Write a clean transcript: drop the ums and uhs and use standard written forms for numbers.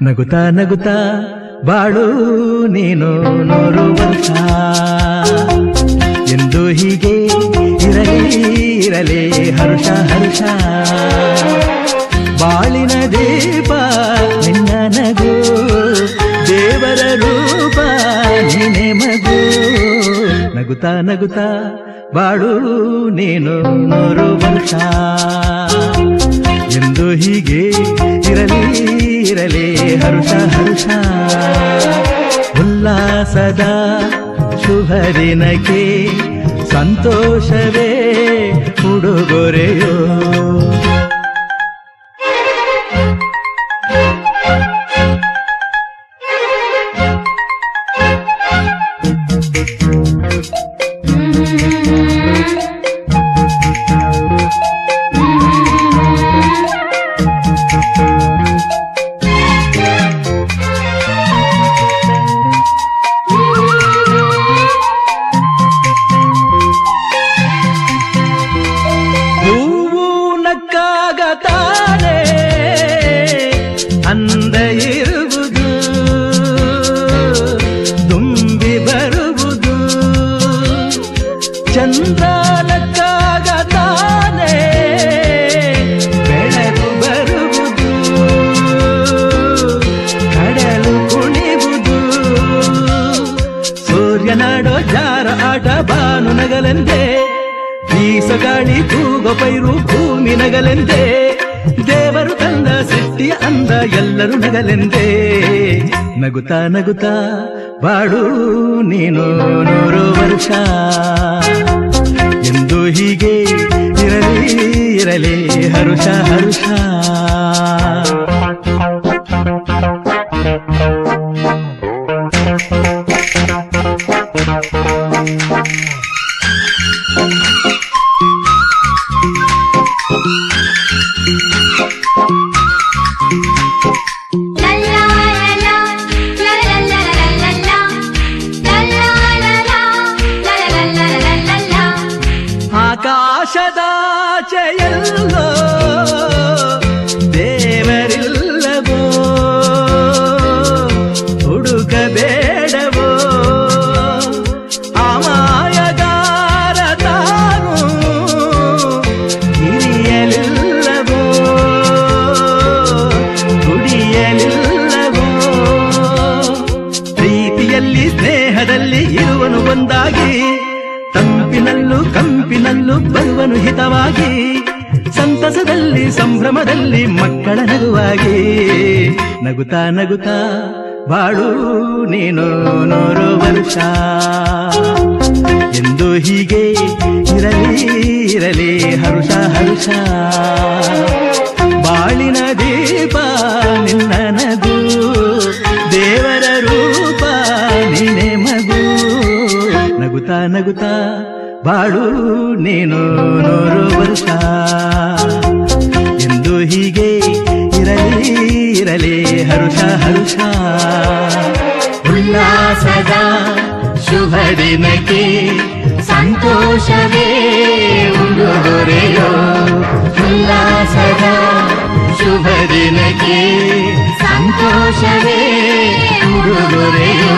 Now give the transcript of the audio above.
ನಗುತ್ತಾ ನಗುತ್ತಾ ಬಾಳು ನೀನು 100 ವರ್ಷ ಎಂದು ಹೀಗೆ ಇರಲಿ ಹರುಷ ಹರುಷ ಬಾಳಿನ ದೀಪ ನಿನ್ನ ನಗು ದೇವರ ರೂಪ ನೀನೆ ಮಗು ನಗುತ್ತಾ ನಗುತ್ತಾ ಬಾಳು ನೀನು 100 ವರ್ಷ ಎಂದು ಹೀಗೆ ಇರಲಿ ಹರುಷ ಹರುಷ ಉಲ್ಲಾಸದ ಶುಭ ದಿನಕ್ಕೆ ಸಂತೋಷವೇ ಉಡುಗೊರೆಯೋ ತಾನೆ ಅಂದ ಇರುವುದು ತುಂಬಿ ಬರುವುದು ಚಂದ್ರನಕ್ಕಾಗ ತಾನೆ ಬೆಳಕು ಬರುವುದು ಕಡಲು ಕುಣಿವುದು ಸೂರ್ಯನಾಡೋ ಜಾರ ಆಟ ಬಾನು ನಗಲೆಂದೇ ಬೀಸಗಾಳಿ ಕೂಗೋ ಪೈರು ಭೂಮಿ ನಗಲೆಂದೇ ದೇವರು ತಂದ ಸೃಷ್ಟಿಯ ಅಂದ ಎಲ್ಲರೂ ನಗಲೆಂದೇ ನಗುತ್ತಾ ನಗುತ್ತಾ ಬಾಳು ನೀನು 100 ವರ್ಷ ಎಂದು ಹೀಗೆ ಇರಲಿ ಹರುಷ ಹರುಷ ಆಕಾಶದಾಚೆಯಲ್ಲೋ ದೇವರಿಲ್ಲವೋ ಹುಡುಕಬೇಡವೋ ಅಮಾಯಗಾರ ತಾನು ಹಿರಿಯಲಿಲ್ಲವೋ ಕುಡಿಯಲಿಲ್ಲವೋ ಪ್ರೀತಿಯಲ್ಲಿ ಸ್ನೇಹದಲ್ಲಿ ಇರುವನು ಒಂದಾಗಿ ತಂಪಿನಲ್ಲೂ ಕಂಪಿನಲ್ಲೂ ಬರುವನು ಹಿತವಾಗಿ ಸಂತಸದಲ್ಲಿ ಸಂಭ್ರಮದಲ್ಲಿ ಮಕ್ಕಳ ನಗುವಾಗಿ ನಗುತ್ತಾ ನಗುತ್ತಾ ಬಾಳು ನೀನು 100 ವರ್ಷ ಎಂದು ಹೀಗೆ ಇರಲಿ ಹರುಷ ಹರುಷ ಬಾಳಿನ ದೀಪ ನಿನ್ನ ನಗು ದೇವರ ರೂಪ ನೀನೆ ಮಗು ನಗುತ್ತಾ ನಗುತ್ತಾ ಬಾಳು ನೀನು 100 ವರ್ಷ ಎಂದು ಹೀಗೆ ಇರಲಿ ಹರುಷ ಹರುಷ ಉಲ್ಲಾಸದ ಶುಭ ದಿನಕ್ಕೆ ಸಂತೋಷವೇ ಉಡುಗೊರೆಯೋ ಉಲ್ಲಾಸದ ಶುಭ ದಿನಕ್ಕೆ ಸಂತೋಷವೇ ಉಡುಗೊರೆಯೋ